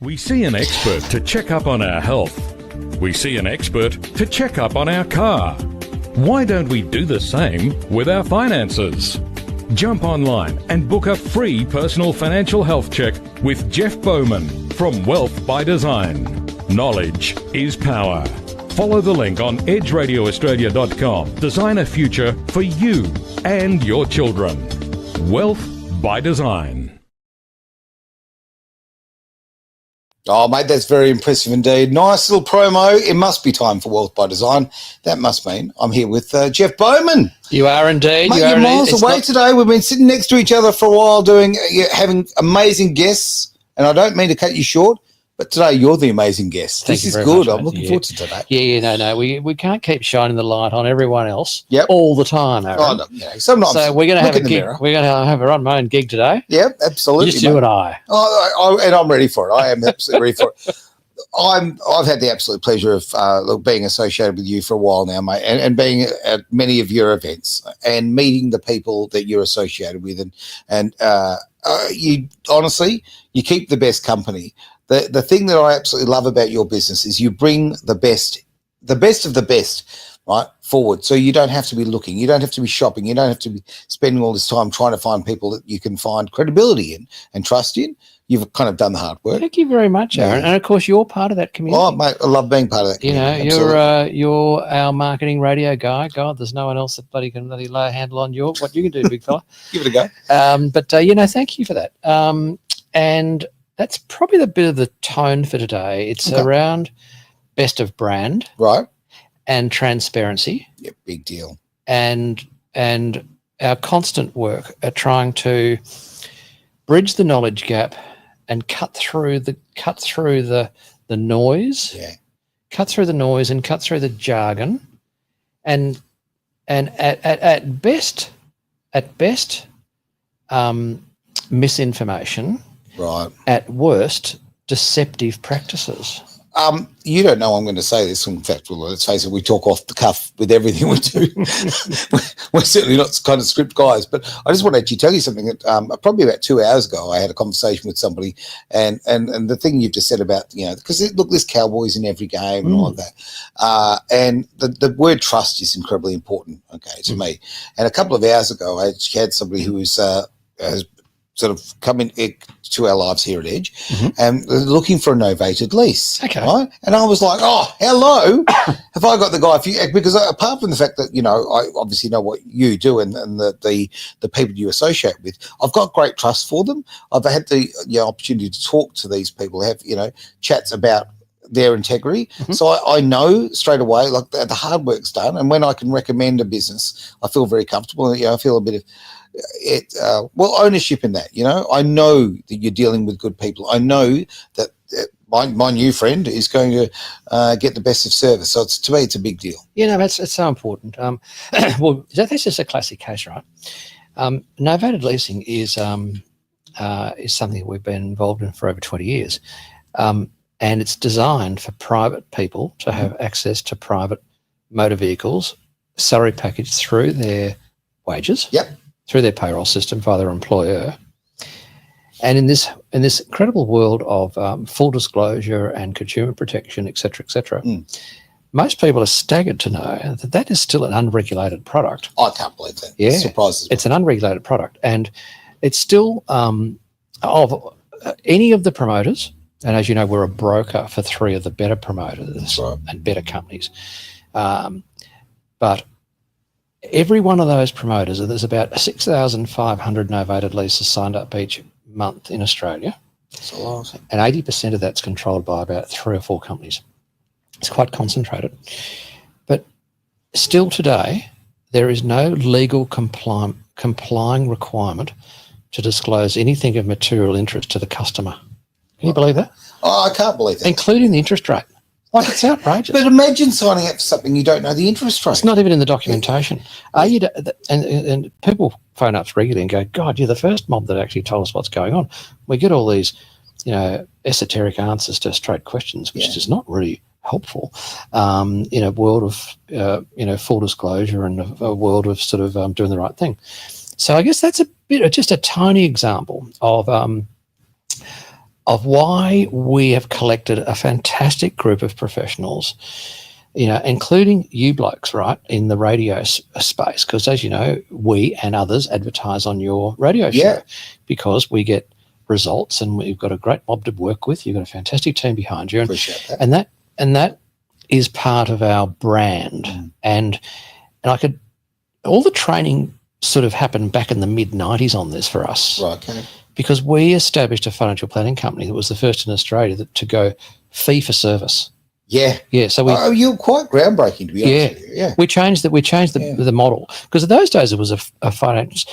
We see an expert to check up on our health. We see an expert to check up on our car. Why don't we do the same with our finances? Jump online and book a free personal financial health check with Jeff Bowman from Wealth by Design. Knowledge is power. Follow the link on edgeradioaustralia.com. Design a future for you and your children. Wealth by Design. Oh, mate, that's very impressive indeed. Nice little promo. It must be time for Wealth by Design. That must mean I'm here with Jeff Bowman. You are indeed. Mate, you're miles away today. We've been sitting next to each other for a while having amazing guests, and I don't mean to cut you short, but today you're the amazing guest. This is good. I'm looking forward to today. No. We can't keep shining the light on everyone else Yep. all the time, Aaron. Oh, no, yeah. Sometimes so we're going to have a gig. mirror. We're going to have our own gig today. Yep, absolutely. Just you and I. And I'm ready for it. I am absolutely ready for it. I've had the absolute pleasure of being associated with you for a while now, mate, and being at many of your events and meeting the people that you're associated with, and you honestly, you keep the best company. The thing that I absolutely love about your business is you bring the best of the best, right, forward. So you don't have to be looking, you don't have to be shopping, you don't have to be spending all this time trying to find people that you can find credibility in and trust in. You've kind of done the hard work. Thank you very much, Aaron. And of course, you're part of that community. Oh, mate, I love being part of that community. You're our marketing radio guy. God, there's no one else that can lay a handle on what you can do, big fella. Give it a go. Thank you for that. And that's probably the bit of the tone for today. It's around best of brand, right, and transparency. Yeah, big deal. And our constant work at trying to bridge the knowledge gap and cut through the noise. Yeah. Cut through the noise and cut through the jargon, and at best, misinformation. Right. At worst, deceptive practices. You don't know I'm going to say this. In fact, well, let's face it, we talk off the cuff with everything we do. We're certainly not kind of script guys, but I just want to actually tell you something that probably about 2 hours ago, I had a conversation with somebody, and the thing you've just said about, because look, there's Cowboys in every game and all of that. And the word trust is incredibly important, to me. And a couple of hours ago, I had somebody who was, has sort of come into our lives here at Edge, and looking for a novated lease. Okay. Right? And I was like, oh, hello. Have I got the guy for you? Because apart from the fact that, I obviously know what you do and the people you associate with, I've got great trust for them. I've had the opportunity to talk to these people, have, chats about their integrity. So I know straight away, like the hard work's done. And when I can recommend a business, I feel very comfortable. I feel a bit of ownership in that. I know that you're dealing with good people. I know that my new friend is going to get the best of service. So to me, it's a big deal. It's so important. Well, that's just a classic case, right? Novated leasing is something we've been involved in for over 20 years. And it's designed for private people to have access to private motor vehicles, salary package through their wages. Yep. Through their payroll system via their employer. And in this incredible world of full disclosure and consumer protection, et cetera, most people are staggered to know that is still an unregulated product. I can't believe that. Yeah. It surprises me. It's an unregulated product. And it's still of any of the promoters, and as you know, we're a broker for 3 of the better promoters and better companies. But every one of those promoters, there's about 6,500 novated leases signed up each month in Australia. That's a lot. And 80% of that's controlled by about 3 or 4 companies. It's quite concentrated. But still today, there is no legal complying requirement to disclose anything of material interest to the customer. Can you believe that? Oh, I can't believe that. Including the interest rate. Like, it's outrageous. But imagine signing up for something you don't know the interest rate. It's not even in the documentation. And people phone up regularly and go, God, you're the first mob that actually told us what's going on. We get all these, esoteric answers to straight questions, which is not really helpful in a world of, full disclosure and a world of sort of doing the right thing. So I guess that's just a tiny example of of why we have collected a fantastic group of professionals, including you blokes, right, in the radio space, because as you know, we and others advertise on your radio show because we get results and we've got a great mob to work with. You've got a fantastic team behind you. Appreciate that. And that is part of our brand. And all the training sort of happened back in the mid-90s on this for us. Right, okay. Because we established a financial planning company that was the first in Australia to go fee for service. Yeah. Yeah. So you're quite groundbreaking, to be honest with you. Yeah. We changed the model, because in those days it was a finance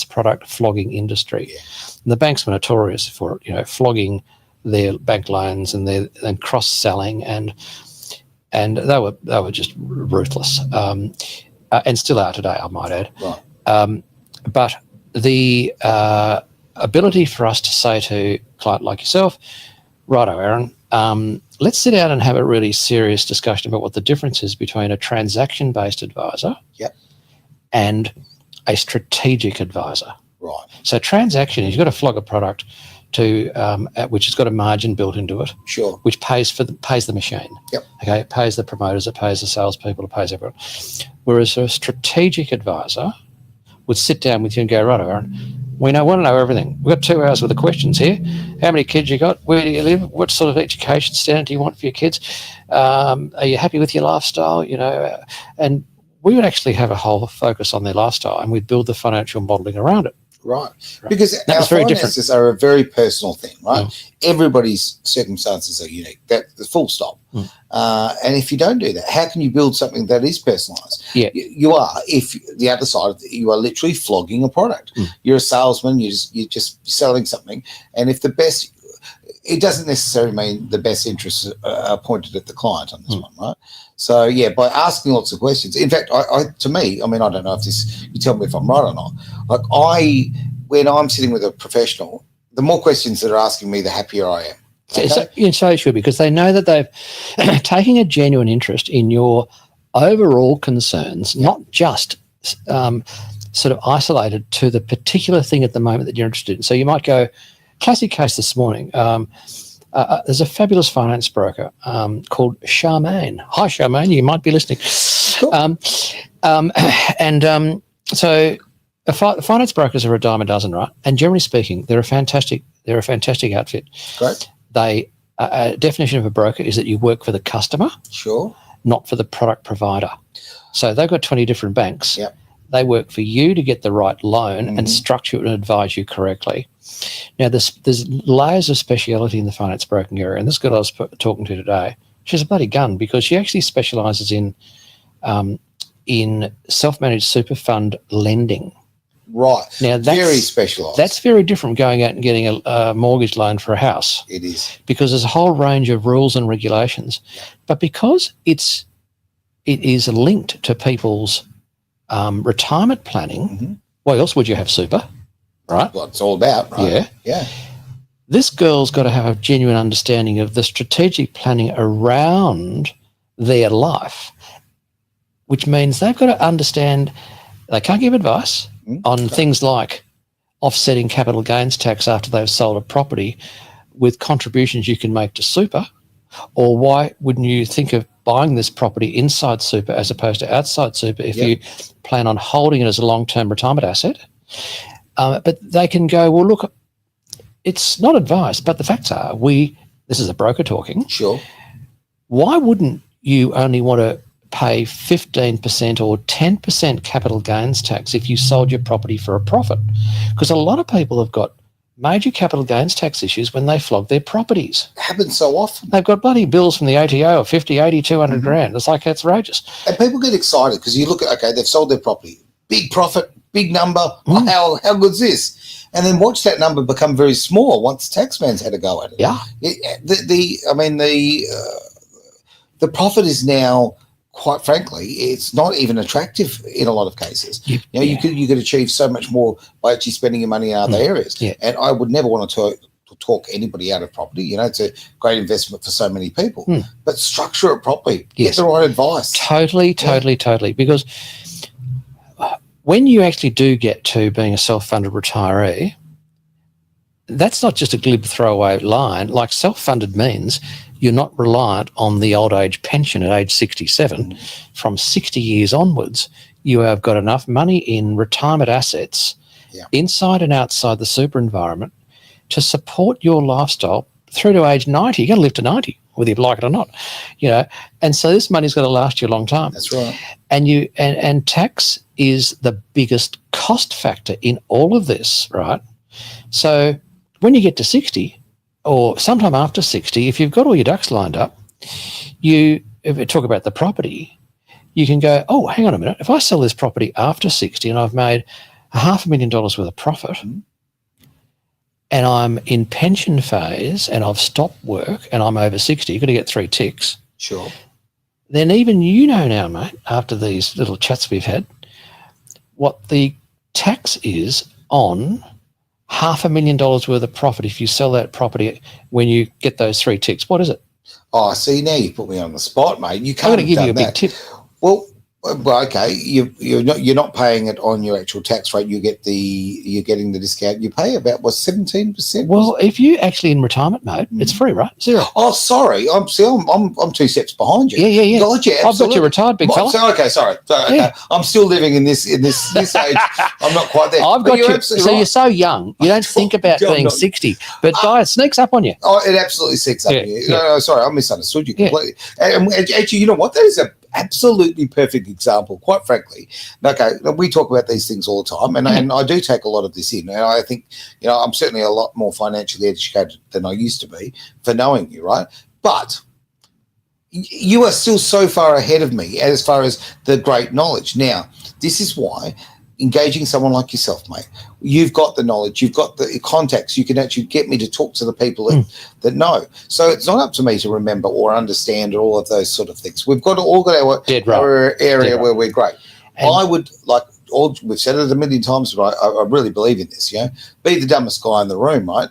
product flogging industry. Yeah. And the banks were notorious for it, flogging their bank loans and cross selling, and they were just ruthless, and still are today, I might add. Right. But the ability for us to say to a client like yourself, righto, Aaron, let's sit down and have a really serious discussion about what the difference is between a transaction-based advisor and a strategic advisor. Right. So transaction is you've got to flog a product which has got a margin built into it. Sure. Which pays the machine. Yep. Okay. It pays the promoters, it pays the salespeople, it pays everyone. Whereas a strategic advisor would sit down with you and go, right, Aaron, we want to know everything. We've got 2 hours worth of questions here. How many kids you got? Where do you live? What sort of education standard do you want for your kids? Are you happy with your lifestyle? And we would actually have a whole focus on their lifestyle, and we'd build the financial modelling around it. Right. Because our finances are a very personal thing, right? Everybody's circumstances are unique. That's full stop. And if you don't do that, how can you build something that is personalised? Yeah. You are. If the other side, you are literally flogging a product. You're a salesman. You're just selling something. And if it doesn't necessarily mean the best interests are pointed at the client on this one, right? So, by asking lots of questions. In fact, to me, I don't know if you tell me if I'm right or not. When I'm sitting with a professional, the more questions that are asking me, the happier I am. Okay? So it should be, because they know that they've taken a genuine interest in your overall concerns, not just sort of isolated to the particular thing at the moment that you're interested in. So you might go, classic case this morning, there's a fabulous finance broker called Charmaine. Hi, Charmaine, you might be listening. Cool. So finance brokers are a dime a dozen, right? And generally speaking, they're a fantastic outfit. Great. A definition of a broker is that you work for the customer, sure, not for the product provider. So they've got 20 different banks. Yep. They work for you to get the right loan and structure it and advise you correctly. Now, there's layers of speciality in the finance broking area, and this girl I was talking to today, she's a bloody gun, because she actually specialises in self-managed super fund lending. Right. Now, that's very specialised. That's very different from going out and getting a mortgage loan for a house. It is. Because there's a whole range of rules and regulations. But because it is linked to people's retirement planning, why else would you have super? Right? What it's all about, right? Yeah. This girl's got to have a genuine understanding of the strategic planning around their life, which means they've got to understand they can't give advice on things like offsetting capital gains tax after they've sold a property with contributions you can make to super, or why wouldn't you think of buying this property inside super as opposed to outside super if you plan on holding it as a long-term retirement asset. But they can go, well, look, it's not advice, but the facts are this is a broker talking. Sure. Why wouldn't you only want to pay 15% or 10% capital gains tax if you sold your property for a profit? Because a lot of people have got major capital gains tax issues when they flog their properties. It happens so often. They've got bloody bills from the ATO of 50, 80, 200 grand. It's like, it's outrageous. And people get excited because you look at, okay, they've sold their property. Big profit, big number. How good's this? And then watch that number become very small once the taxman's had a go at it. Yeah. The profit is now, quite frankly, it's not even attractive in a lot of cases. You could achieve so much more by actually spending your money in other areas. Yeah. And I would never want to talk anybody out of property. It's a great investment for so many people. But structure it properly. Get the right advice. Totally. Because when you actually do get to being a self-funded retiree, that's not just a glib throwaway line. Like self-funded means you're not reliant on the old age pension at age 67. From 60 years onwards, you have got enough money in retirement assets inside and outside the super environment to support your lifestyle through to age 90. You're going to live to 90, whether you like it or not, And so this money's going to last you a long time. That's right. And tax is the biggest cost factor in all of this, right? So when you get to 60 or sometime after 60, if you've got all your ducks lined up, if we talk about the property, you can go, oh, hang on a minute. If I sell this property after 60 and I've made $500,000 worth of profit and I'm in pension phase and I've stopped work and I'm over 60, you've got to get 3 ticks. Sure. Then even now, mate, after these little chats we've had, what the tax is on $500,000 worth of profit if you sell that property when you get those 3 ticks. What is it? Oh, see, now you put me on the spot, mate. You I'm can't going to give you a big tip. Well, okay, you're not paying it on your actual tax rate. You're getting the discount. You pay about 17%. Well, if you actually in retirement mode, it's free, right? 0. Oh, sorry, I'm 2 steps behind you. Yeah. Gotcha, I've got you retired, big fella. Okay, sorry. Okay. I'm still living in this age. I'm not quite there. I've got you. So right. You're so young, you don't think about being 60, but it sneaks up on you. Oh, it absolutely sneaks up on you. No, sorry, I misunderstood you completely. And actually, you know what? That is a absolutely perfect example, quite frankly. Okay, we talk about these things all the time, and I do take a lot of this in, and I think, I'm certainly a lot more financially educated than I used to be for knowing you, right? But you are still so far ahead of me as far as the great knowledge. Now, this is why engaging someone like yourself, mate, you've got the knowledge, you've got the contacts, you can actually get me to talk to the people that know. So it's not up to me to remember or understand or all of those sort of things. We've got our area where we're great. And I would we've said it a million times, but I really believe in this, be the dumbest guy in the room, right?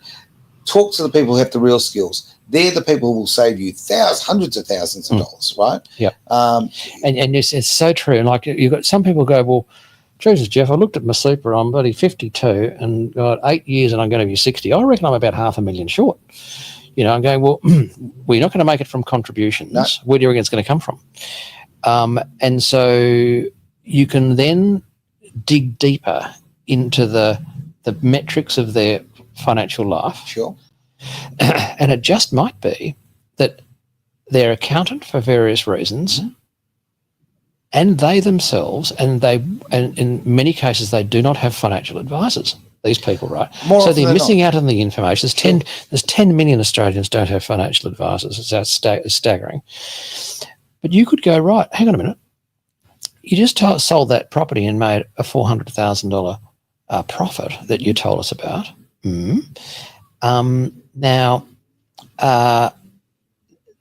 Talk to the people who have the real skills. They're the people who will save you hundreds of thousands of dollars, right? Yeah. And it's so true. And like you've got some people go, well, Jesus, Jeff, I looked at my super, I'm bloody 52 and got 8 years and I'm going to be 60. I reckon I'm about $500,000 short. I'm going, well, we're not going to make it from contributions. No. Where do you reckon it's going to come from? And so you can then dig deeper into the metrics of their financial life. Sure. And it just might be that their accountant, for various reasons, and they themselves, and in many cases, they do not have financial advisors, these people, right? So they're missing out on the information. There's 10 million Australians don't have financial advisors. It's staggering. But you could go, right, hang on a minute. You just sold that property and made a $400,000 profit that you told us about. Now,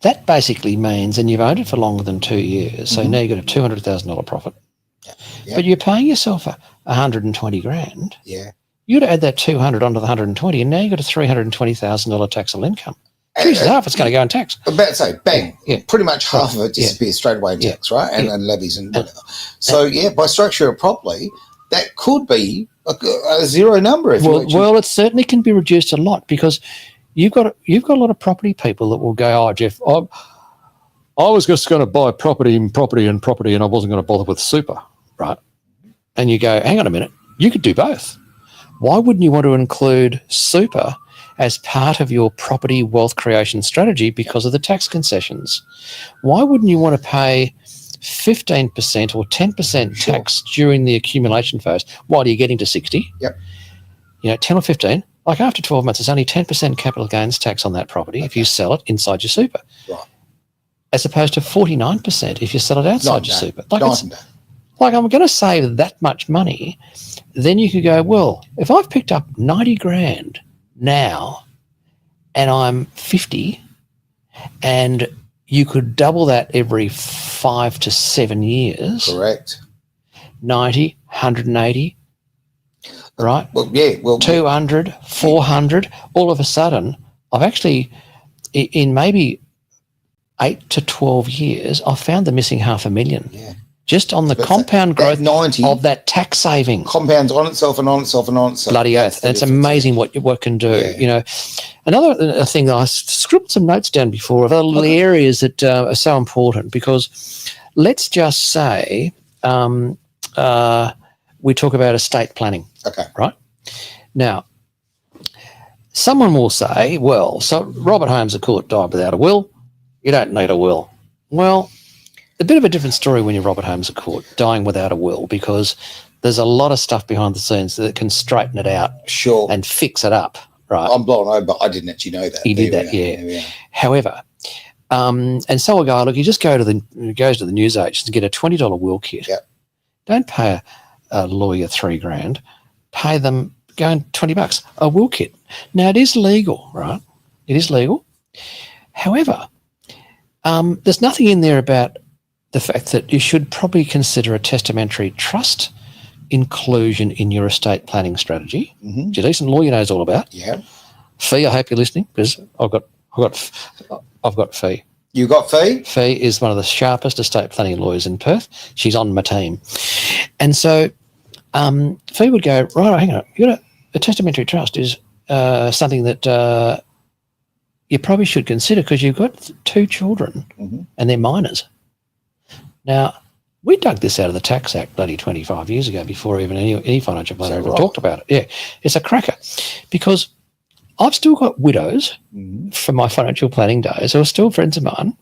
that basically means, and you've owned it for longer than 2 years, so now you've got a $200,000 profit. Yeah. But you're paying yourself $120,000. Yeah. You'd add that 200 onto the 120, and now you've got a $320,000 taxable income. Jesus, half it's going to go in tax. I'm about to say, bang, pretty much half of it disappears straight away in tax, right? And levies and whatever. So, by structuring it properly, that could be a zero number. Well, it certainly can be reduced a lot because you've got a lot of property people that will go, oh, Jeff, I was just going to buy property, and I wasn't going to bother with super, right? And you go, hang on a minute, you could do both. Why wouldn't you want to include super as part of your property wealth creation strategy because of the tax concessions? Why wouldn't you want to pay 15% or 10% tax during the accumulation phase while you're getting to 60? Yep. 10 or 15. Like after 12 months, there's only 10% capital gains tax on that property if you sell it inside your super. Right. As opposed to 49% if you sell it outside your super. Like I'm going to save that much money. Then you could go, well, if I've picked up 90 grand now and I'm 50 and you could double that every 5 to 7 years. Correct. 90, 180, right? Well, 200, 400. All of a sudden, I've actually, in maybe 8 to 12 years, I've found the missing $500,000. Yeah. just on the But compound that growth 90 of that tax saving. compounds on itself and on itself and on itself. Bloody That's oath. the And it's difference. amazing what can do. Yeah. You know, another thing that I scribbled some notes down before of other areas that are so important, because let's just say we talk about estate planning. Okay. Right? Now, someone will say, well, so Robert Holmes of Court died without a will. You don't need a will. Well, a bit of a different story when you're Robert Holmes of Court, dying without a will, because there's a lot of stuff behind the scenes that can straighten it out Sure. and fix it up, right? I'm blown over, but I didn't actually know that. He did that, yeah. There we are. However, and so a guy, look, you just goes to the newsagents and get a $20 will kit. Yep. Don't pay a lawyer $3,000. Pay them going $20 a will kit. Now it is legal, right? It is legal. However, there's nothing in there about the fact that you should probably consider a testamentary trust inclusion in your estate planning strategy. Mm-hmm. Which a decent lawyer knows all about. Yeah. Fee, I hope you're listening, because I've got Fee. You got Fee? Fee is one of the sharpest estate planning lawyers in Perth. She's on my team. And so Fee would go, right, hang on, a testamentary trust is something that you probably should consider because you've got 2 children and they're minors. Now, we dug this out of the Tax Act bloody 25 years ago before even any financial planner ever talked about it. Yeah, it's a cracker because I've still got widows from my financial planning days who are still friends of mine.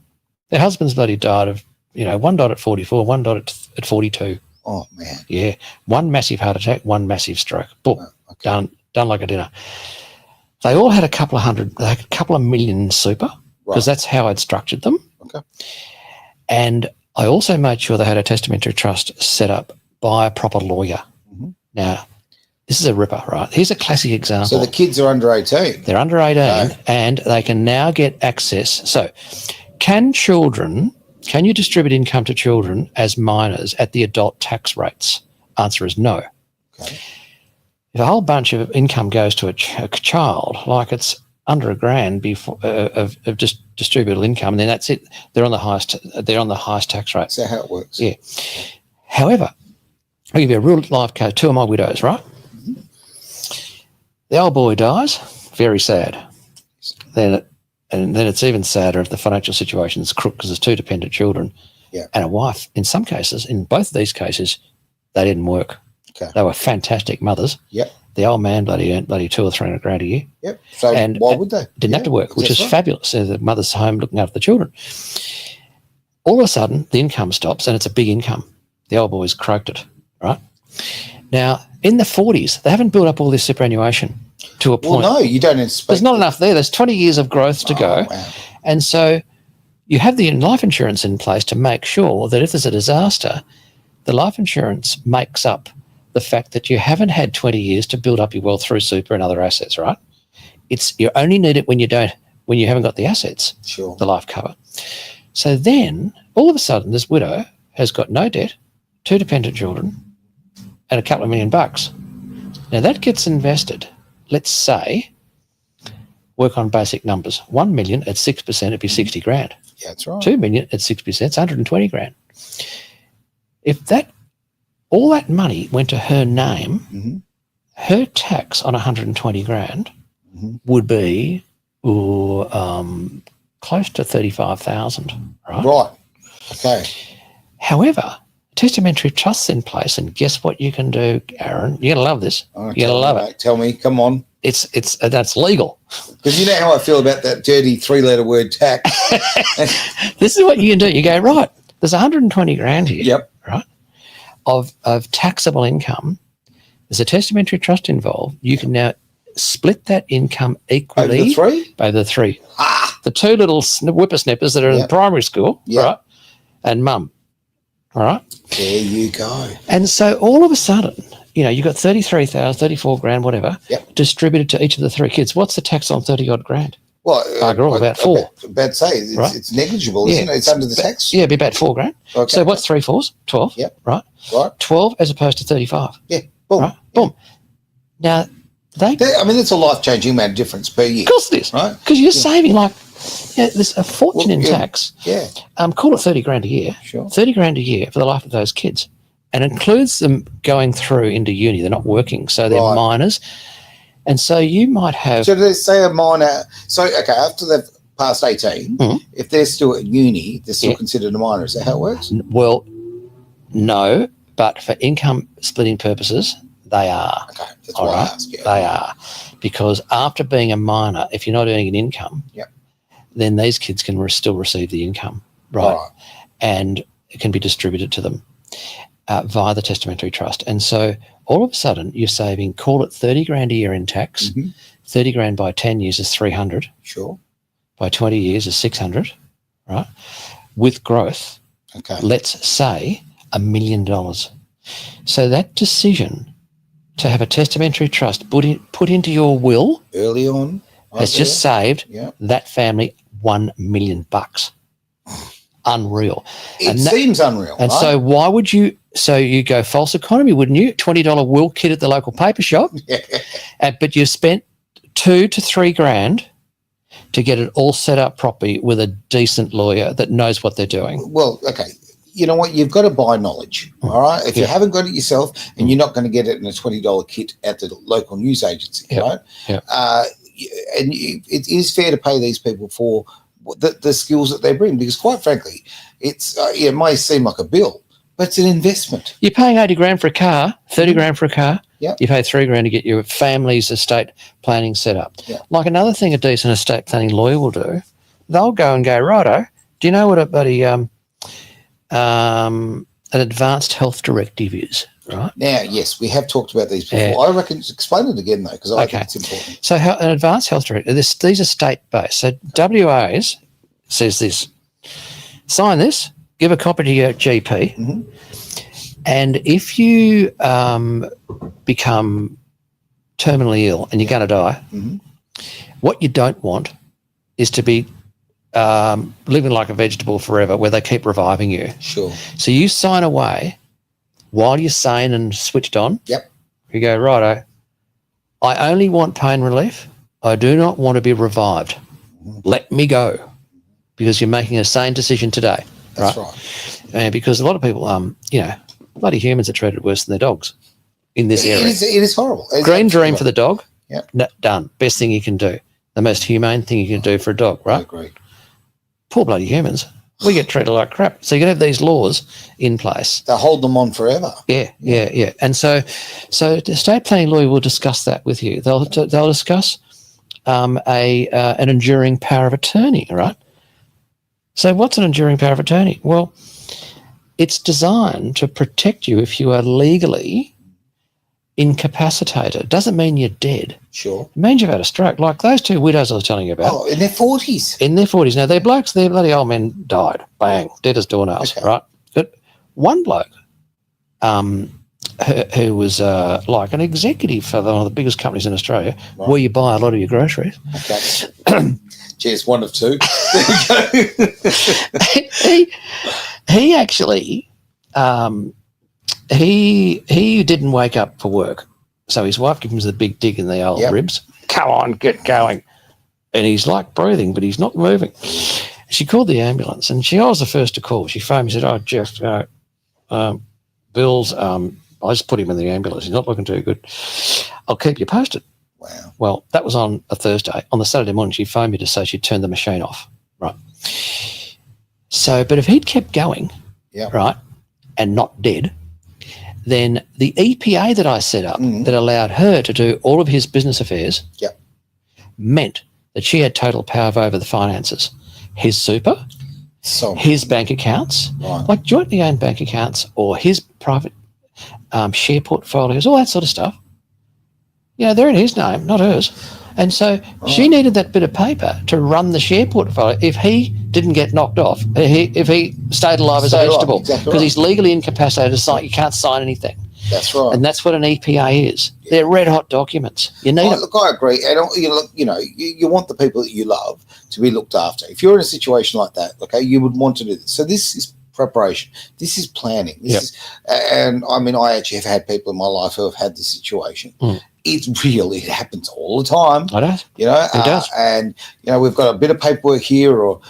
Their husbands bloody died of, one died at 44, one died at 42. Oh, man. Yeah, one massive heart attack, one massive stroke. Boom, done like a dinner. They all had a couple of million super because that's how I'd structured them. Okay. And I also made sure they had a testamentary trust set up by a proper lawyer. Now, this is a ripper, right? Here's a classic example. So the kids are under 18. They're under 18 and they can now get access. So can you distribute income to children as minors at the adult tax rates? Answer is no. Okay. If a whole bunch of income goes to a child, like it's under $1,000 before of just distributable income, and then that's it. They're on the highest tax rate. Is that how it works? Yeah. However, I'll give you a real life case. 2 of my widows, right? The old boy dies, very sad. Then it's even sadder if the financial situation is crook because there's 2 dependent children and a wife. In some cases, in both of these cases, they didn't work. Okay. They were fantastic mothers. Yep. The old man bloody earned $200,000 or $300,000 a year. Yep. So why would they? Didn't have to work, which is fabulous. So the mother's home looking after the children. All of a sudden, the income stops and it's a big income. The old boy's croaked it, right? Now, in the 40s, they haven't built up all this superannuation to a point. Well, no, you don't expect. There's not enough there. There's 20 years of growth to go. Wow. And so you have the life insurance in place to make sure that if there's a disaster, the life insurance makes up the fact that you haven't had 20 years to build up your wealth through super and other assets, right? You only need it when you haven't got the assets, Sure. the life cover. So then all of a sudden this widow has got no debt, 2 dependent children, and a couple of $1 million. Now that gets invested. Let's say, work on basic numbers. 1 million at 6%, it'd be 60 grand. Yeah, that's right. 2 million at 6%, it's 120 grand. If all that money went to her name, her tax on 120 grand would be close to 35,000, right? Right. Okay. However, testamentary trust's in place, and guess what you can do, Aaron? You're gonna love this. You're gonna love it. Mate. Tell me, come on. That's legal. Because you know how I feel about that dirty 3-letter word tax. This is what you can do. You go, right, there's 120 grand here. Yep. Right. Of taxable income. There's a testamentary trust involved. You can now split that income equally. Over the 3? Over the 3. The 2 little whippersnippers that are in primary school, right? And mum. All right. There you go. And so all of a sudden, you've got 33,000, 34 grand, whatever, distributed to each of the 3 kids. What's the tax on 30 odd grand? Well, about 4. About to say, it's negligible, isn't it? It's under the tax. Yeah, it'd be about 4 grand. Okay. So what's 3 fours? 12. Yep. Right. Right. 12 as opposed to 35. Yeah. Boom. Right. Boom. Now, it's a life-changing amount of difference per year. Of course it is. Right. Because you're saving Yeah, there's a fortune in tax. Yeah. Call it 30 grand a year. Sure. 30 grand a year for the life of those kids. And includes them going through into uni. They're not working, so they're minors. And so you might have... So let's say a minor... So, okay, after they've passed 18, if they're still at uni, they're still considered a minor. Is that how it works? Well, no, but for income splitting purposes, they are. Okay, that's why I asked. Yeah. They are. Because after being a minor, if you're not earning an income, then these kids can still receive the income, right? And it can be distributed to them via the testamentary trust. And so all of a sudden you're saving, call it 30 grand a year in tax, 30 grand by 10 years is 300. Sure. By 20 years is 600, right? With growth, let's say $1 million. So that decision to have a testamentary trust put into your will early on has just saved that family $1 million. Unreal. It seems unreal. And right? so why would you? So you go false economy, wouldn't you? $20 will kit at the local paper shop, but you spent $2 to $3 grand to get it all set up properly with a decent lawyer that knows what they're doing. Well, okay. You know what? You've got to buy knowledge, all right? If you haven't got it yourself and you're not going to get it in a $20 kit at the local news agency, right? And it is fair to pay these people for the skills that they bring because, quite frankly, it's it may seem like a bill, but it's an investment. You're paying 80 grand for a car, 30 grand for a car. You pay 3 grand to get your family's estate planning set up. Like another thing a decent estate planning lawyer will do, they'll go and go, righto, do you know what a bloody an advanced health directive is, right? Now, yes, we have talked about these before. I reckon, explain it again, though, because I think it's important. So an advanced health directive, these are state-based. So WA's says this, sign this, give a copy to your GP, and if you become terminally ill and you're going to die, what you don't want is to be living like a vegetable forever where they keep reviving you. Sure. So you sign away while you're sane and switched on. You go, righto, I only want pain relief. I do not want to be revived. Let me go, because you're making a sane decision today. That's right. And because a lot of people, bloody humans are treated worse than their dogs in this area. It is horrible. Green dream for the dog. Done. Best thing you can do. The most humane thing you can do for a dog, right? I agree. Poor bloody humans. We get treated like crap. So you can have these laws in place. They'll hold them on forever. Yeah. And so the estate planning lawyer will discuss that with you. They'll discuss an enduring power of attorney, right? So what's an enduring power of attorney? Well, it's designed to protect you if you are legally incapacitated. It doesn't mean you're dead. Sure. It means you've had a stroke, like those two widows I was telling you about. Oh, in their 40s. In their 40s. Now, they're blokes, their bloody old men died. Bang. Dead as doornails, right? But one bloke who was like an executive for one of the biggest companies in Australia, where you buy a lot of your groceries. Okay. Cheers, one of two. There you go. he actually... He didn't wake up for work. So his wife gives him the big dig in the old ribs. Come on, get going. And he's like breathing, but he's not moving. She called the ambulance, and I was the first to call. She phoned me and said, "Oh, Jeff, Bill's, I just put him in the ambulance. He's not looking too good. I'll keep you posted." Wow. Well, that was on a Thursday. On the Saturday morning, she phoned me to say she'd turned the machine off. Right. So, but if he'd kept going, right, and not dead, then the EPA that I set up that allowed her to do all of his business affairs meant that she had total power over the finances. His super, his bank accounts, like jointly owned bank accounts, or his private share portfolios, all that sort of stuff. They're in his name, not hers. And so she needed that bit of paper to run the share portfolio if he didn't get knocked off, if he stayed alive as a vegetable, because he's legally incapacitated to sign. You can't sign anything. That's right. And that's what an EPA is. They're red hot documents. You need them. Look, I agree. And you want the people that you love to be looked after. If you're in a situation like that, okay, you would want to do this. So this is preparation. This is planning. This Yep. is, and I mean, I actually have had people in my life who have had this situation. It happens all the time. I don't. You know, It does. and you know, we've got a bit of paperwork here, or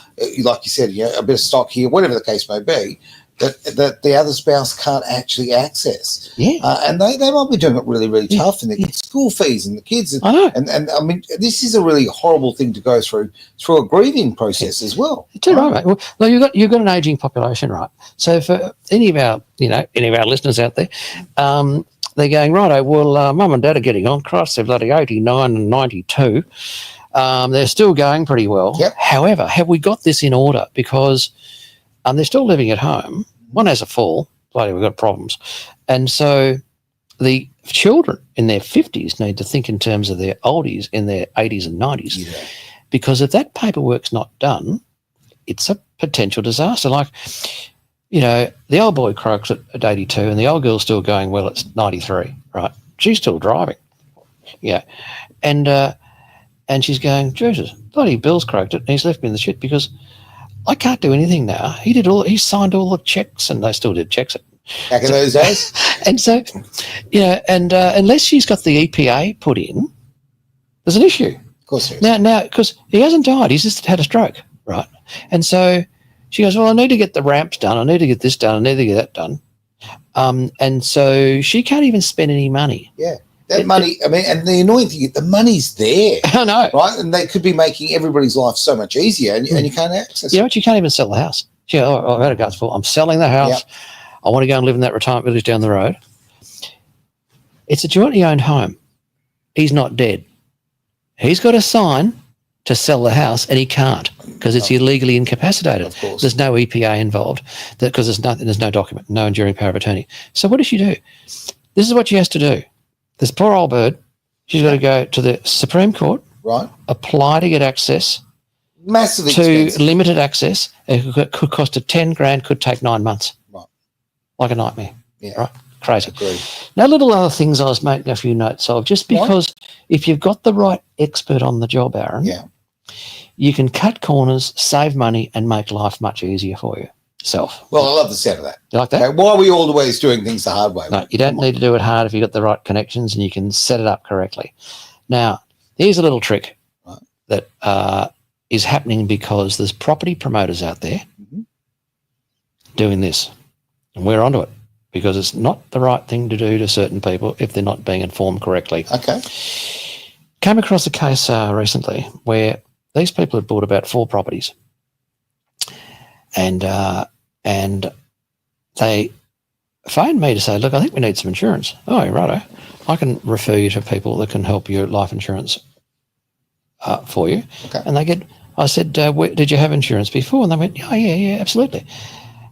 like you said, you know, a bit of stock here, whatever the case may be, that the other spouse can't actually access. Yeah. And they might be doing it really, really tough, and they get school fees and the kids. I know. And I mean, this is a really horrible thing to go through a grieving process as well. Too right, mate. Well, no, you've got an aging population, right? So for any of our listeners out there, they're going, righto, well, mum and dad are getting on. Christ, they're bloody 89 and 92. They're still going pretty well. Yep. However, have we got this in order? Because they're still living at home. One has a fall. Bloody, we've got problems. And so the children in their 50s need to think in terms of their oldies in their 80s and 90s. Yeah. Because if that paperwork's not done, it's a potential disaster. Like, you know, the old boy croaks at 82 and the old girl's still going well at 93, right? She's still driving. Yeah. And she's going, Jesus, bloody Bill's croaked it and he's left me in the shit because I can't do anything now. He signed all the checks and they still did checks. Back in those days. And so, you know, and unless she's got the EPA put in, there's an issue. Of course there is. Now, because he hasn't died, he's just had a stroke, right? And so she goes, well, I need to get the ramps done. I need to get this done. I need to get that done. And so she can't even spend any money. Yeah. That money, I mean, and the annoying thing is the money's there. I know. Right? And they could be making everybody's life so much easier and you can't access You it. know what? You can't even sell the house. She goes, oh, I've had a guts full. I'm selling the house. Yep. I want to go and live in that retirement village down the road. It's a jointly owned home. He's not dead. He's got a sign to sell the house and he can't because it's illegally incapacitated. Of course. There's no EPA involved because there's no document, no enduring power of attorney. So what does she do? This is what she has to do. This poor old bird, she's got to go to the Supreme Court, Right? apply to get access Massively to expensive. limited access. It could cost her 10 grand, could take 9 months. Right. Like a nightmare. Yeah. Right? Crazy. Agreed. Now, little other things I was making a few notes of, just because if you've got the right expert on the job, Aaron, Yeah. you can cut corners, save money, and make life much easier for yourself. Well, I love the sound of that. You like that? Okay, why are we always doing things the hard way? No, you don't need to do it hard if you've got the right connections and you can set it up correctly. Now, here's a little trick Right. that is happening because there's property promoters out there Mhm. doing this. And we're onto it because it's not the right thing to do to certain people if they're not being informed correctly. Okay. Came across a case recently where these people had bought about 4 properties and they phoned me to say, look, I think we need some insurance. Oh, righto. I can refer you to people that can help your life insurance for you. Okay. And I said, did you have insurance before? And they went, oh, yeah, absolutely.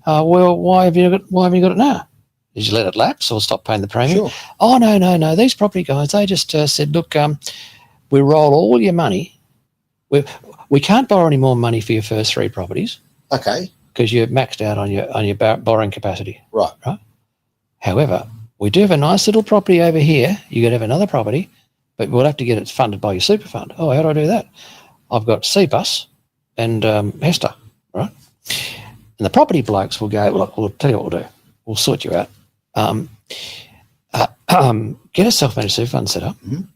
Well, why have you got it now? Did you let it lapse or stop paying the premium? Sure. Oh, no. These property guys, they just said, look, we roll all your money. We can't borrow any more money for your first 3 properties Okay. because you're maxed out on your borrowing capacity. Right. However, we do have a nice little property over here. You could have another property, but we'll have to get it funded by your super fund. Oh, how do I do that? I've got CBUS and Hester, right? And the property blokes will go, look, we'll tell you what we'll do. We'll sort you out. Get a self-managed super fund set up. Mhm.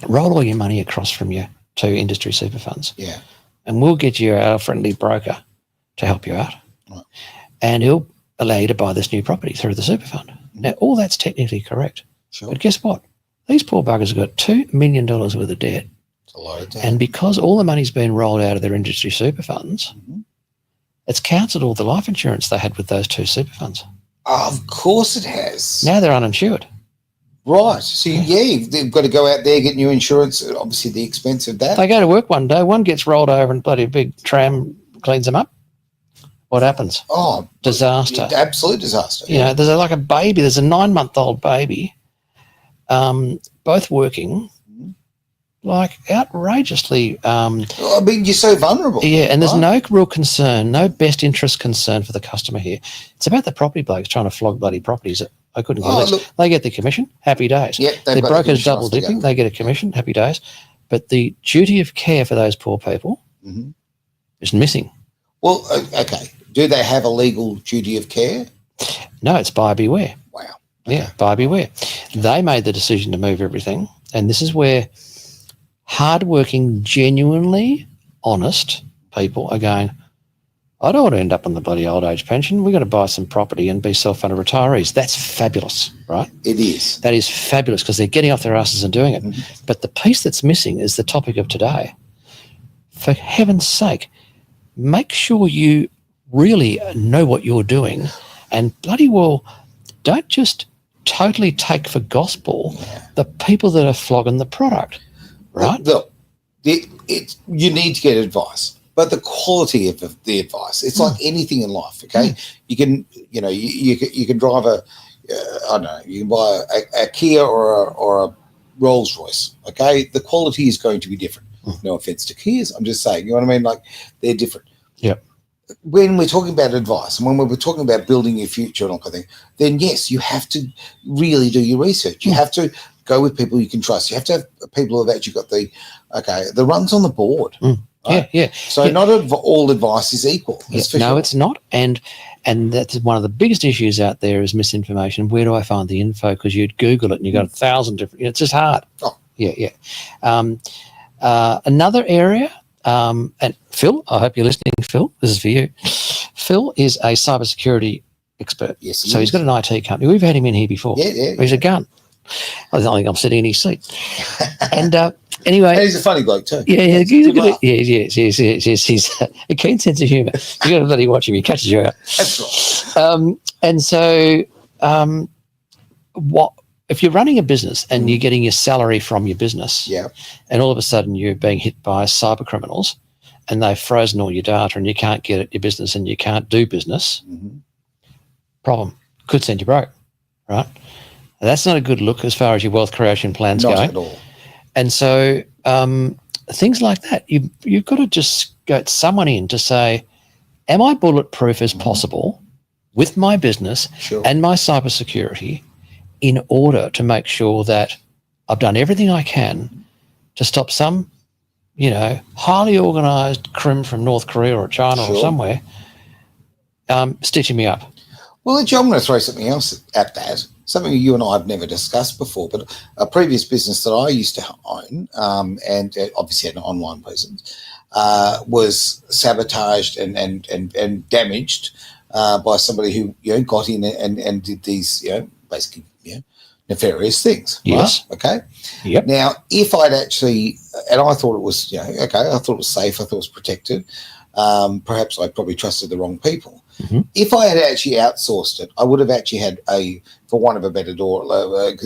Roll all your money across from your 2 industry super funds, Yeah. and we'll get you our friendly broker to help you out. Right. And he'll allow you to buy this new property through the super fund. Now, all that's technically correct. Sure. But guess what? These poor buggers have got $2 million worth of debt. It's a lot of time. And because all the money's been rolled out of their industry super funds, Mhm. it's cancelled all the life insurance they had with those 2 super funds. Of course it has. Now they're uninsured. Right. So, they've got to go out there, get new insurance, obviously the expense of that. They go to work one day, one gets rolled over and bloody big tram cleans them up. What happens? Oh, Disaster. absolute disaster. You know, there's like a baby, there's a 9-month-old baby, both working, like outrageously. I mean, you're so vulnerable. Yeah, and there's right? no real concern, no best interest concern for the customer here. It's about the property blokes trying to flog bloody properties that they couldn't get less. Look. They get the commission, happy days. Yep, they've The got broker's commission double off the dipping, go. they get a commission, happy days. But the duty of care for those poor people Mhm. is missing. Well, okay. do they have a legal duty of care? No, it's buyer beware. Wow. Yeah, buyer beware. They made the decision to move everything, and this is where hardworking, genuinely honest people are going, I don't want to end up on the bloody old age pension. We've got to buy some property and be self-funded retirees. That's fabulous, right? It is. That is fabulous because they're getting off their asses and doing it. Mm-hmm. But the piece that's missing is the topic of today. For heaven's sake, make sure you really know what you're doing, and bloody well, don't just totally take for gospel the people that are flogging the product, right? Look, you need to get advice. But the quality of the advice, it's like anything in life, okay? You can, you can drive I don't know, you can buy a Kia or a Rolls Royce, okay? The quality is going to be different. No offense to Kias, I'm just saying, you know what I mean? Like, they're different. Yep. When we're talking about advice and when we're talking about building your future and all kind of thing, then yes, you have to really do your research. You have to go with people you can trust. You have to have people who've actually got the runs on the board. Right? Yeah. So not all advice is equal. No, sure. It's not. And that's one of the biggest issues out there is misinformation. Where do I find the info? Because you'd Google it and you got 1,000 different. It's just hard. Oh. Yeah. Another area, and Phil, I hope you're listening. Phil, this is for you. Phil is a cybersecurity expert. Yes, so he's got an IT company. We've had him in here before. Yeah. He's a gun. I don't think I'm sitting in his seat. And anyway, and he's a funny bloke too. Yeah, he's a good. Yes. He's a keen sense of humour. You got to bloody watch him; he catches you out. That's right. And so, what if you're running a business and you're getting your salary from your business? Yeah. And all of a sudden you're being hit by cyber criminals, and they've frozen all your data, and you can't get at your business, and you can't do business. Mm-hmm. Problem could send you broke, right? That's not a good look as far as your wealth creation plans go. Not at all. And so things like that, you've got to just get someone in to say, am I bulletproof as possible with my business and my cybersecurity in order to make sure that I've done everything I can to stop some, highly organised crim from North Korea or China or somewhere stitching me up. Well, John, I'm going to throw something else at that. Something you and I have never discussed before, but a previous business that I used to own, and obviously had an online presence, was sabotaged and damaged by somebody who got in and did these basically nefarious things. Yes. Right? Okay. Yep. Now, if I'd actually, and I thought it was I thought it was safe, I thought it was protected. Perhaps I probably trusted the wrong people. Mm-hmm. If I had actually outsourced it, I would have actually had for want of a better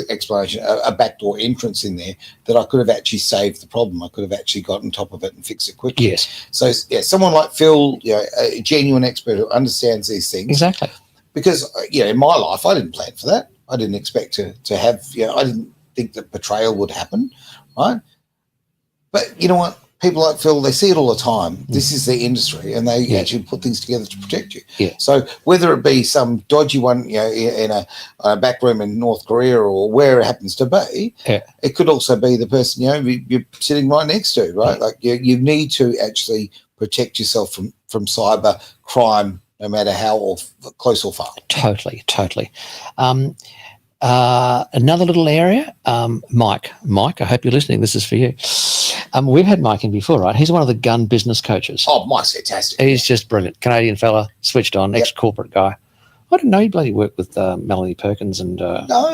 explanation, a backdoor entrance in there that I could have actually saved the problem. I could have actually got on top of it and fixed it quickly. Yes. So someone like Phil, a genuine expert who understands these things. Exactly. Because in my life, I didn't plan for that. I didn't expect to have. I didn't think that betrayal would happen, right? But you know what? People like Phil, they see it all the time. This is their industry, and they actually put things together to protect you. Yeah. So whether it be some dodgy one, in a back room in North Korea or where it happens to be, it could also be the person you're sitting right next to, right? Like you need to actually protect yourself from cyber crime, no matter how close or far. Totally. Another little area, Mike, I hope you're listening. This is for you. We've had Mike in before, right? He's one of the gun business coaches. Oh, Mike's fantastic. He's just brilliant. Canadian fella, switched on, ex-corporate guy. I didn't know he bloody worked with Melanie Perkins and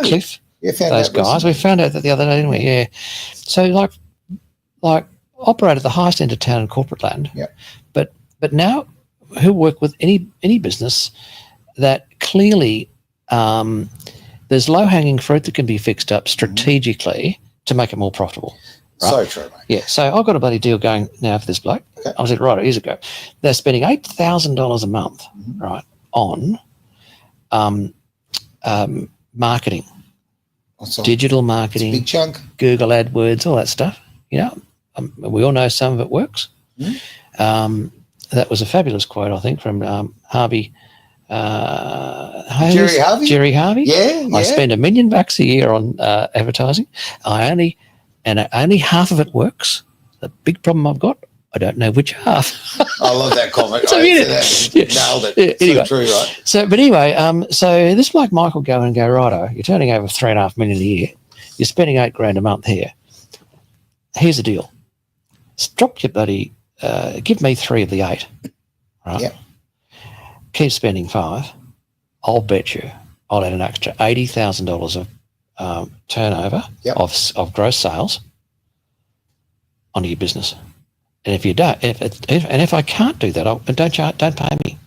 Cliff. Yeah, those guys. We found out that the other day, didn't we? Yeah. So like operate at the highest end of town in corporate land. Yeah. But now he'll work with any business that clearly there's low-hanging fruit that can be fixed up strategically to make it more profitable. Right? So true, mate. Yeah, so I've got a bloody deal going now for this bloke. Okay. I was at right years ago. They're spending $8,000 a month, right, on marketing, digital marketing, big chunk, Google AdWords, all that stuff. We all know some of it works. That was a fabulous quote, I think, from Harvey. Jerry Harvey. Jerry Harvey. Yeah. I spend $1 million a year on advertising. Only half of it works. The big problem I've got, I don't know which half. I love that comment. So, Nailed it. Yeah, anyway. So true, right? So, but anyway, so this bloke Mike will go in and go, righto, you're turning over $3.5 million a year. You're spending $8,000 a month here. Here's the deal. Drop your bloody, give me 3 of the 8, right? Yeah. Keep spending 5. I'll bet you I'll add an extra $80,000 of turnover of gross sales onto your business. And if you don't, if I can't do that, don't pay me.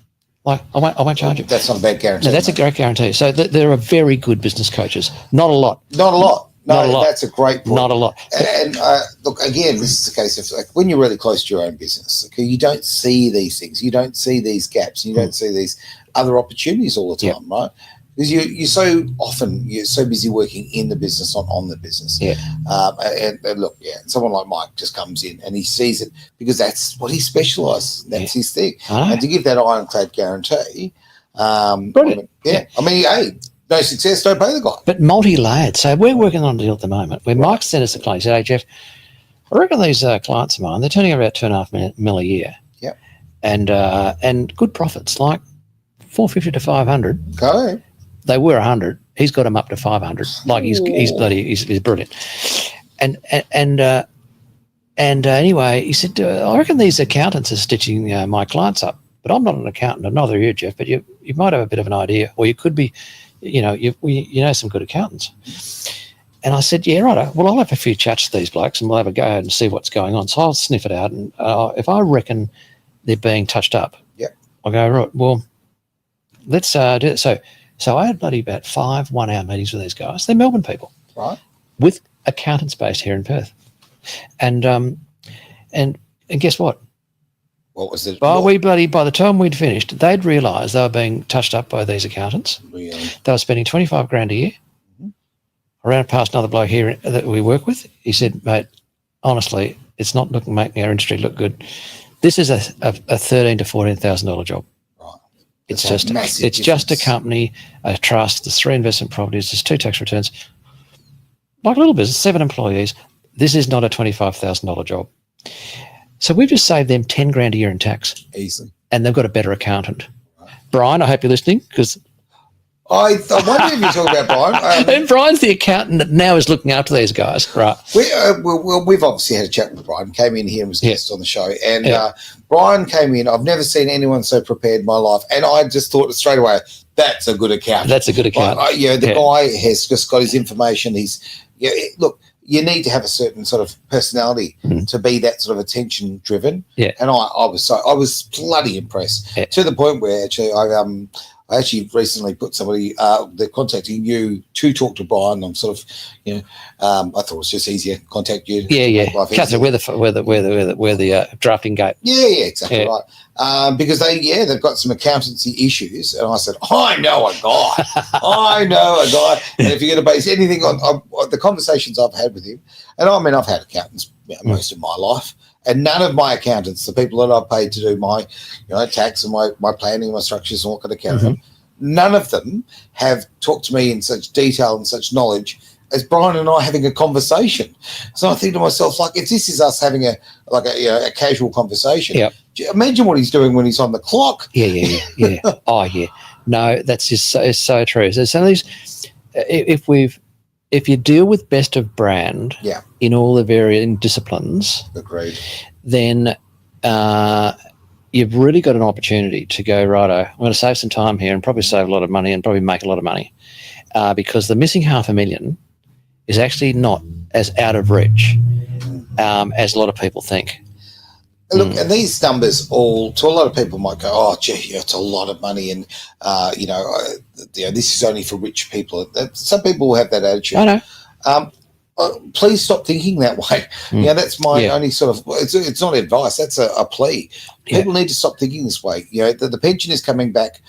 Like I won't charge you. That's not a bad guarantee. No, that's a great guarantee. So there are very good business coaches. Not a lot. Not a lot. No, Not a lot. That's a great point. Not a lot. And look, again, this is a case of like when you're really close to your own business, okay, you don't see these things, you don't see these gaps, you don't see these other opportunities all the time, right? Because you're so busy working in the business, not on the business. Yeah. And look, someone like Mike just comes in and he sees it because that's what he specialises. That's his thing. And to give that ironclad guarantee, brilliant. I mean, hey, no success, don't pay the guy. But multi-layered. So we're working on a deal at the moment where Mike sent us a client. He said, hey, Jeff, I reckon these clients of mine, they're turning about $2.5 million a year. Yep. And good profits, like 450 to 500. Okay. They were 100. He's got them up to 500. Like he's brilliant. And anyway, he said, I reckon these accountants are stitching my clients up. But I'm not an accountant, and neither are you, Jeff. But you might have a bit of an idea, or you could be, you know some good accountants. And I said, yeah, right. Well, I'll have a few chats to these blokes, and we'll have a go and see what's going on. So I'll sniff it out, and if I reckon they're being touched up, I'll go, right, well, let's do it. So I had bloody about 5 1-hour meetings with these guys. They're Melbourne people, right? With accountants based here in Perth, and guess what? What was it? By the time we'd finished, they'd realised they were being touched up by these accountants. Really? They were spending $25,000 a year. I ran past another bloke here that we work with. He said, mate, honestly, it's not making our industry look good. This is a $13,000 to $14,000 job. Right. It's just a company, a trust, there's 3 investment properties, there's 2 tax returns. Like a little business, 7 employees. This is not a $25,000 job. So we've just saved them $10,000 a year in tax. Easily. And they've got a better accountant. Right. Brian, I hope you're listening, because I wonder if you're talking about Brian. And Brian's the accountant that now is looking after these guys, right? We've obviously had a chat with Brian. Came in here and was a guest on the show. And Brian came in. I've never seen anyone so prepared in my life. And I just thought straight away, that's a good accountant. That's a good accountant. The guy has just got his information. Look, you need to have a certain sort of personality to be that sort of attention driven. Yeah. And I was bloody impressed to the point where actually I actually recently put somebody, they're contacting you to talk to Brian. I'm sort of, I thought it was just easier to contact you. Yeah. Catherine, we're the drafting gate. Yeah, exactly right. Because they've got some accountancy issues. And I said, I know a guy. And if you're going to base anything on the conversations I've had with him, and I mean, I've had accountants most of my life, and none of my accountants, the people that I've paid to do my, tax and my planning, my structures and what kind of account, none of them have talked to me in such detail and such knowledge as Brian and I having a conversation. So I think to myself, like, if this is us having a casual conversation, imagine what he's doing when he's on the clock. Yeah. Oh, yeah. No, that's just so true. So some of these, if you deal with best of brand in all the varying disciplines, agreed, then you've really got an opportunity to go, righto, I'm going to save some time here and probably save a lot of money and probably make a lot of money, because the missing $500,000 is actually not as out of reach as a lot of people think. Look, and these numbers all, to a lot of people might go, oh, gee, it's a lot of money, and, this is only for rich people. Some people will have that attitude. I know. Please stop thinking that way. That's my only sort of, it's not advice, that's a plea. People need to stop thinking this way. The pension is coming back.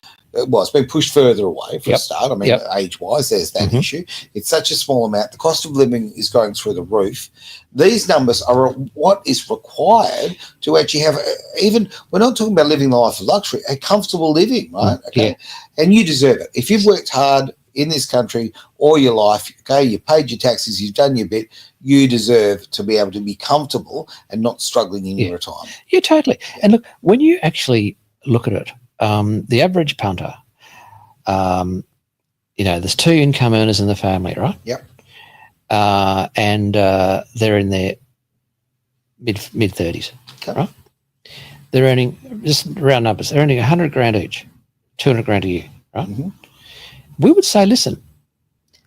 Well, it's been pushed further away for a start. I mean, age-wise, there's that issue. It's such a small amount. The cost of living is going through the roof. These numbers are what is required to actually have, even, we're not talking about living the life of luxury, a comfortable living, right? Okay. And you deserve it. If you've worked hard, in this country all your life. Okay, you paid your taxes, you've done your bit. You deserve to be able to be comfortable and not struggling in your retirement. Yeah, totally. And look, when you actually look at it, the average punter, there's 2 income earners in the family, right? Yep. And they're in their mid 30s, right? They're earning, just round numbers, they're earning 100 grand each, 200 grand a year, right? Mm-hmm. We would say, listen,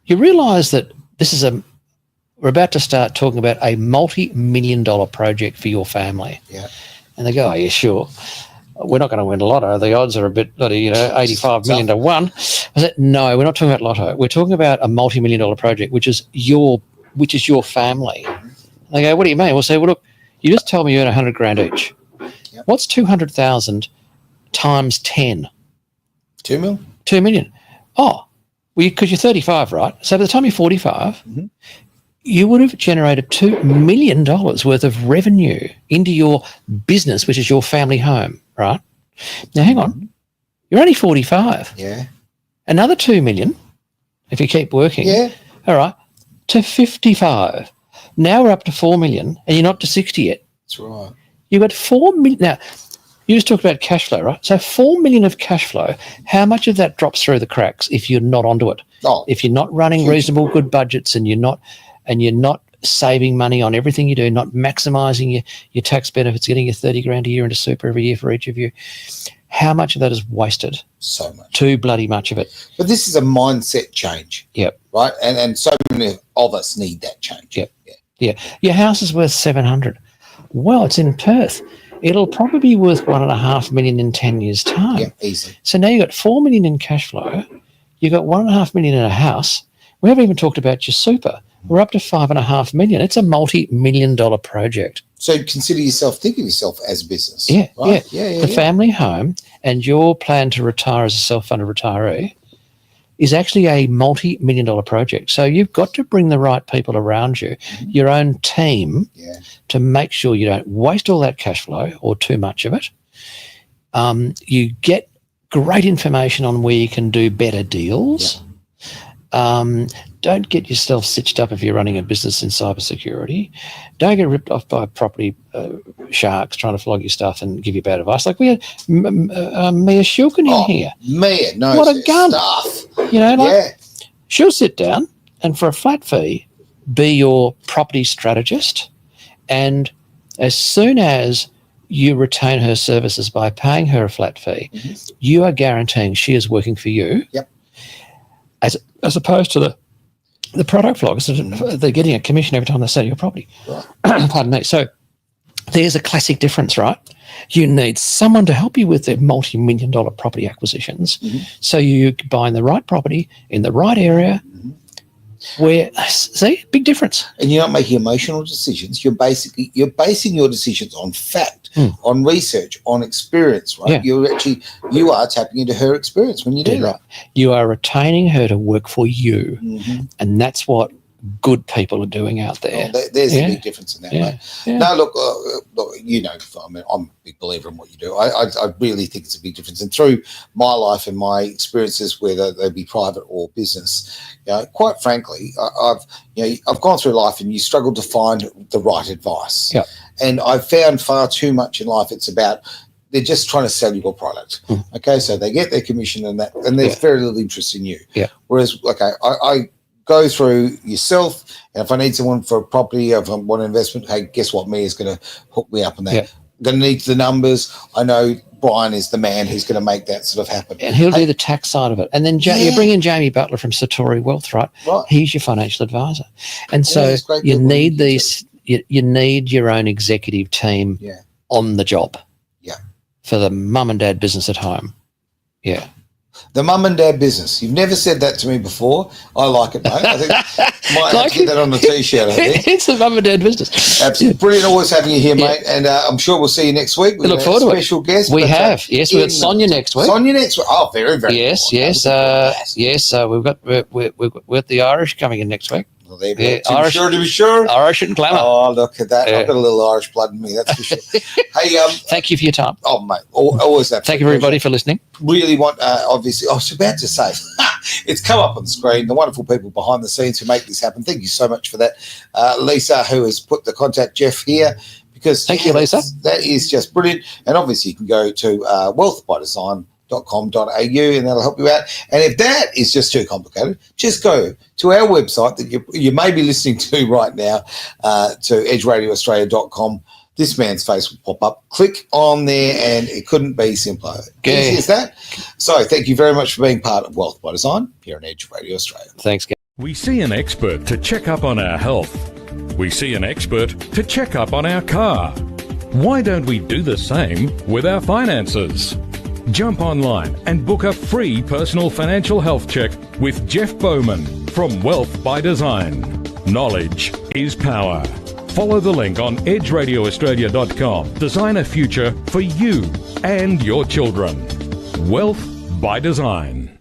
you realise that we're about to start talking about a multi-million-dollar project for your family. Yeah. And they go, oh, yeah, sure. We're not going to win a lotto. The odds are a bit, 85 million to 1. I said, no, we're not talking about lotto. We're talking about a multi-million-dollar project, which is your family. And they go, what do you mean? We'll say, well, look, you just told me you earn 100 grand each. Yep. What's 200,000 times 10? 2 mil. 2 million. Oh, well, because you're 35, right? So by the time you're 45, you would have generated $2 million worth of revenue into your business, which is your family home, right? Now, hang on. You're only 45. Yeah. Another 2 million, if you keep working. Yeah. All right, to 55. Now we're up to 4 million, and you're not to 60 yet. That's right. You've got 4 million. Now, you just talked about cash flow, right? So 4 million of cash flow, how much of that drops through the cracks if you're not onto it? Oh, if you're not running reasonable good budgets and you're not saving money on everything you do, not maximising your tax benefits, getting your 30 grand a year into super every year for each of you, how much of that is wasted? So much. Too bloody much of it. But this is a mindset change. Yep. Right? And so many of us need that change. Yep. Yeah. Your house is worth 700. Well, it's in Perth. It'll probably be worth 1.5 million in 10 years' time. Yeah, easily. So now you've got 4 million in cash flow. You've got 1.5 million in a house. We haven't even talked about your super. We're up to 5.5 million. It's a multi-million-dollar project. So think of yourself as a business. Yeah, right? yeah. The family home and your plan to retire as a self-funded retiree is actually a multi-million-dollar project. So you've got to bring the right people around you, your own team, to make sure you don't waste all that cash flow or too much of it. You get great information on where you can do better deals. Don't get yourself stitched up if you're running a business in cybersecurity. Don't get ripped off by property sharks trying to flog your stuff and give you bad advice. Like we had Mia Shulkin in here. Mia knows what a gun. Stuff. She'll sit down and for a flat fee be your property strategist. And as soon as you retain her services by paying her a flat fee, you are guaranteeing she is working for you. Yep. As opposed to the product floggers, they're getting a commission every time they sell your property. Right. Pardon me. So there's a classic difference, right? You need someone to help you with their multi-million-dollar property acquisitions. So you're buying the right property in the right area where, see, big difference. And you're not making emotional decisions. You're basing your decisions on fact, on research, on experience, right? Yeah. You are tapping into her experience when you do that. Right. You are retaining her to work for you. And that's what good people are doing out there. There's a big difference in that, mate. Yeah. No, look, I mean, I'm a big believer in what you do. I really think it's a big difference. And through my life and my experiences, whether they be private or business, quite frankly, I've gone through life and you struggle to find the right advice. Yeah. And I've found far too much in life it's about they're just trying to sell you a product. Okay, so they get their commission and there's very little interest in you. Yeah. Whereas, I go through yourself, and if I need someone for a property, if I want an investment, hey, guess what? Mia's going to hook me up on that. Yeah. Going to need the numbers. I know Brian is the man who's going to make that sort of happen. And he'll do the tax side of it. And then you bring in Jamie Butler from Satori Wealth, right? He's your financial advisor. And so you need you need your own executive team on the job for the mum and dad business at home. Yeah. The mum and dad business. You've never said that to me before. I like it, mate. I think might have to get that on a T-shirt, I think. It's the mum and dad business. Absolutely. Brilliant always having you here, mate. And I'm sure we'll see you next week. We look forward to it. Special guest. We have. Yes, we've got Sonia next week. Sonia next week. Oh, very, very Yes. We're at the Irish coming in next week. Well, there Yeah, to be sure. Irish and glamour. Oh, look at that. Yeah. I've got a little Irish blood in me, that's for sure. Hey, Thank you for your time. oh, mate, always that. Thank you, everybody, for listening. Really want, obviously, I was about to say, it's come up on the screen, the wonderful people behind the scenes who make this happen. Thank you so much for that. Lisa, who has put the contact Jeff here, because Thank you, Lisa. that is just brilliant. And obviously, you can go to wealthbydesign.com.au and that'll help you out. And if that is just too complicated, just go to our website that you may be listening to right now, to edgeradioaustralia.com. This man's face will pop up. Click on there, and it couldn't be simpler. Easy as that. So, thank you very much for being part of Wealth by Design here on Edge Radio Australia. Thanks, guys. We see an expert to check up on our health. We see an expert to check up on our car. Why don't we do the same with our finances? Jump online and book a free personal financial health check with Jeff Bowman from Wealth by Design. Knowledge is power. Follow the link on edgeradioaustralia.com. Design a future for you and your children. Wealth by Design.